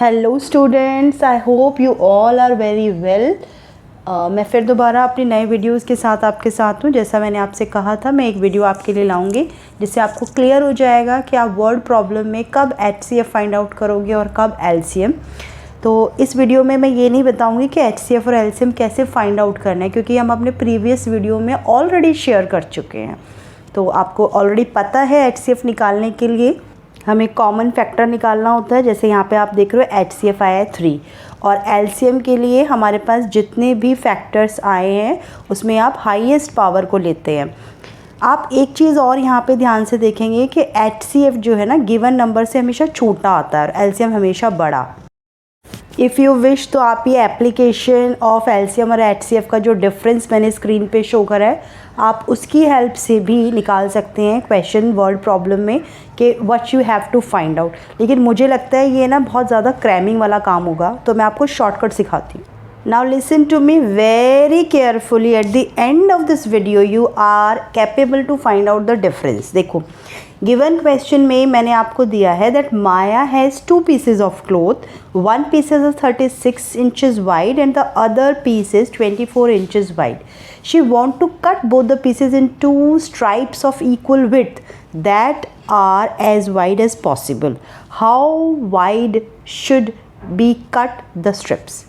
Hello students, I hope you all are very well. मैं फिर दोबारा अपनी नए वीडियोस के साथ आपके साथ हूँ। जैसा मैंने आपसे कहा था, मैं एक वीडियो आपके लिए लाऊंगी जिससे आपको क्लियर हो जाएगा कि आप वर्ड प्रॉब्लम में कब HCF फाइंड आउट करोगे और कब LCM। तो इस वीडियो में मैं ये नहीं बताऊंगी कि HCF और LCM कैसे फाइंड आउट करना है, क्योंकि हम अपने प्रीवियस वीडियो में ऑलरेडी शेयर कर चुके हैं। तो आपको ऑलरेडी पता है HCF निकालने के लिए हमें कॉमन फैक्टर निकालना होता है। जैसे यहाँ पे आप देख रहे हो HCF आया है 3, और LCM के लिए हमारे पास जितने भी फैक्टर्स आए हैं उसमें आप हाईएस्ट पावर को लेते हैं। आप एक चीज़ और यहाँ पे ध्यान से देखेंगे कि HCF जो है ना, गिवन नंबर से हमेशा छोटा आता है और LCM हमेशा बड़ा। इफ़ यू विश तो आप ये एप्लीकेशन ऑफ LCM और HCF का जो डिफरेंस मैंने स्क्रीन पे शो करा है, आप उसकी हेल्प से भी निकाल सकते हैं क्वेश्चन वर्ड प्रॉब्लम में कि what you have to find out. लेकिन मुझे लगता है ये ना बहुत ज़्यादा क्रैमिंग वाला काम होगा, तो मैं आपको शॉर्टकट सिखाती हूँ। Now listen to me very carefully. At the end of this video you are capable to find out the difference. देखो, given question में मैंने आपको दिया है that Maya has 2 pieces of cloth. One piece is 36 inches wide and the other piece is 24 inches wide. She want to cut both the pieces in 2 stripes of equal width that are as wide as possible. How wide should be cut the strips?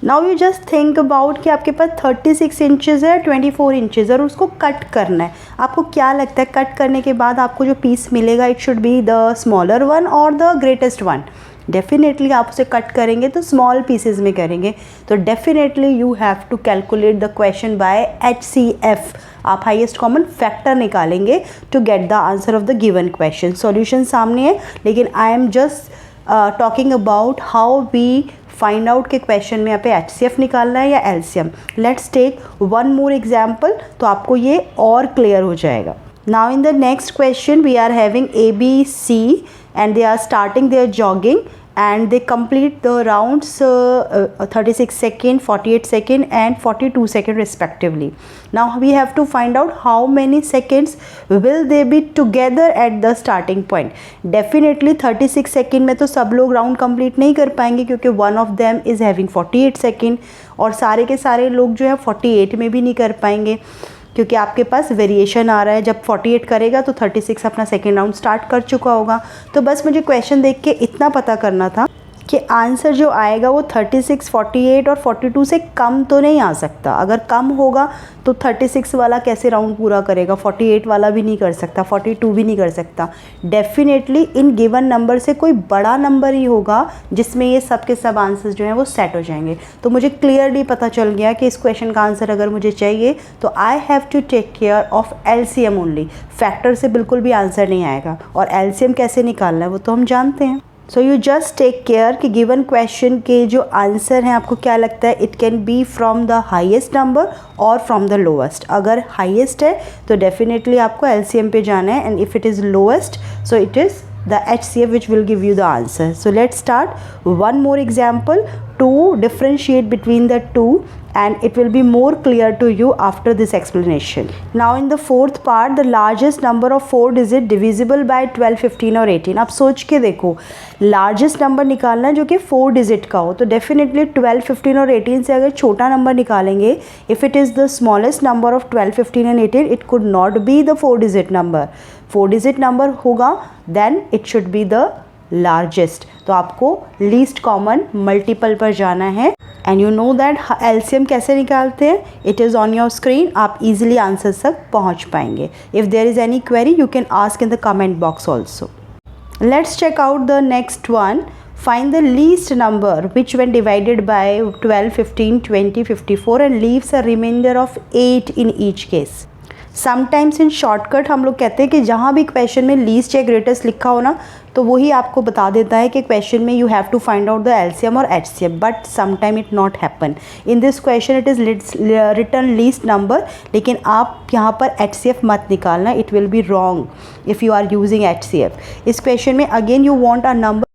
Now you just think about कि आपके पास 36 inches है, 24 inches, और उसको cut करना है। आपको क्या लगता है कट करने के बाद आपको जो पीस मिलेगा, it should be the smaller one और द ग्रेटेस्ट वन? डेफिनेटली आप उसे कट करेंगे तो स्मॉल पीसेस में करेंगे। तो definitely you have to calculate the question by HCF। आप हाईएस्ट कॉमन फैक्टर निकालेंगे to get the answer of the given question. Solution सामने है, लेकिन I am just talking about how we find out के question में यहाँ पे HCF निकालना है या LCM। Let's take one more example, तो आपको ये और क्लियर हो जाएगा। Now in the next question we are having ABC and they are starting their jogging and they complete the rounds 36 second, 48 second and 42 second respectively. Now we have to find out how many seconds will they be together at the starting point. Definitely 36 second में तो सब लोग round complete नहीं कर पाएंगे, क्योंकि one of them is having 48 second, और सारे के सारे लोग जो है 48 में भी नहीं कर पाएंगे, क्योंकि आपके पास वेरिएशन आ रहा है। जब 48 करेगा तो 36 अपना सेकेंड राउंड स्टार्ट कर चुका होगा। तो बस मुझे क्वेश्चन देख के इतना पता करना था कि आंसर जो आएगा वो 36, 48 और 42 से कम तो नहीं आ सकता। अगर कम होगा तो 36 वाला कैसे राउंड पूरा करेगा, 48 वाला भी नहीं कर सकता, 42 भी नहीं कर सकता। डेफिनेटली इन गिवन नंबर से कोई बड़ा नंबर ही होगा जिसमें ये सब के सब आंसर्स जो हैं वो सेट हो जाएंगे। तो मुझे क्लियरली पता चल गया कि इस क्वेश्चन का आंसर अगर मुझे चाहिए तो I have to take care of LCM only. Factor से बिल्कुल भी आंसर नहीं आएगा, और LCM कैसे निकालना है वो तो हम जानते हैं। So you just take care कि गिवन क्वेश्चन के जो आंसर हैं आपको क्या लगता है, it can be from the highest number और फ्रॉम द लोएस्ट। अगर हाईएस्ट है तो डेफिनेटली आपको LCM पे जाना है, and if it is lowest so it is the HCF which will give you the answer. So let's start one more example to differentiate between the two, and it will be more clear to you after this explanation. Now in the fourth part, the largest number of 4 digit divisible by 12, 15 और 18. अब सोच के देखो, largest number निकालना है जो कि 4 digit का हो, तो डेफिनेटली 12, 15 और 18 से अगर छोटा नंबर निकालेंगे, if it is the smallest number of 12, 15 and 18, it could not be the 4 digit number. 4 digit number होगा then it should be the largest. तो आपको लीस्ट कॉमन मल्टीपल पर जाना है, and you know that LCM कैसे निकालते हैं, it is on your screen. आप इजीली आंसर तक पहुंच पाएंगे। If there is any query you can ask in the comment box also. Let's check out the next one. Find the least number which when divided by 12, 15, 20, 54 and leaves a remainder of 8 in each case. Sometimes in shortcut हम लोग कहते हैं कि जहाँ भी question में least या greatest लिखा हो ना, तो वही आपको बता देता है कि क्वेश्चन में you have to find out the LCM और HCF, but sometime it not happen. In this question it is written least number, लेकिन आप यहाँ पर HCF मत निकालना, it will be wrong if you are using HCF। इस क्वेश्चन में again you want a number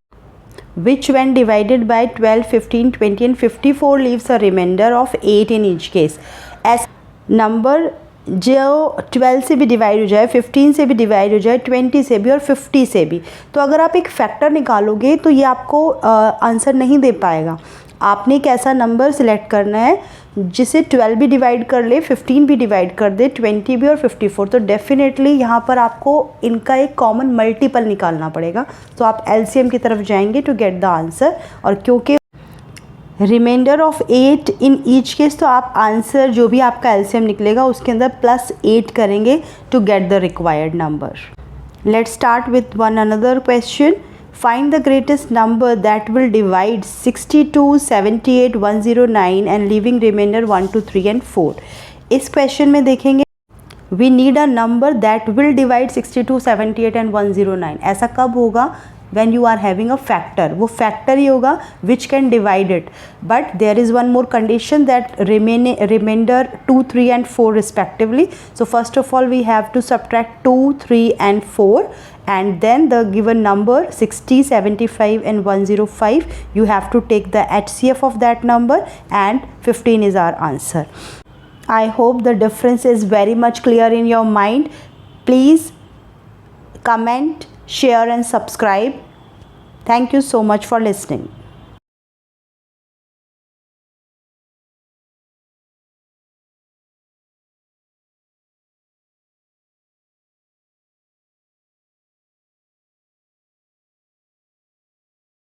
which when divided by 12, 15, 20 and 54 leaves a remainder of 8 in each case. As number जो 12 से भी डिवाइड हो जाए, 15 से भी डिवाइड हो जाए, 20 से भी और 50 से भी। तो अगर आप एक फैक्टर निकालोगे तो ये आपको आंसर नहीं दे पाएगा। आपने एक ऐसा नंबर सिलेक्ट करना है जिसे 12 भी डिवाइड कर ले, 15 भी डिवाइड कर दे, 20 भी और 54। तो डेफिनेटली यहाँ पर आपको इनका एक कॉमन मल्टीपल निकालना पड़ेगा। तो आप एलसीएम की तरफ जाएंगे टू गेट द आंसर। और क्योंकि remainder of 8 in each case, तो आप आंसर जो भी आपका एलसीएम निकलेगा उसके अंदर +8 करेंगे to get the required number. Let's start with one another question. Find the greatest number that will divide 62, 78, 109 and leaving remainder 1, 2, 3 and 4। इस क्वेश्चन में देखेंगे we need a number that will divide 62, 78 and 109। ऐसा कब होगा? when you are having a factor, वो factor ही होगा which can divide it। but there is one more condition that remainder 2, 3 and 4 respectively। so first of all we have to subtract 2, 3 and 4 and then the given number 60, 75 and 105, you have to take the HCF of that number and 15 is our answer। I hope the difference is very much clear in your mind। Please comment, share and subscribe। Thank you so much for listening।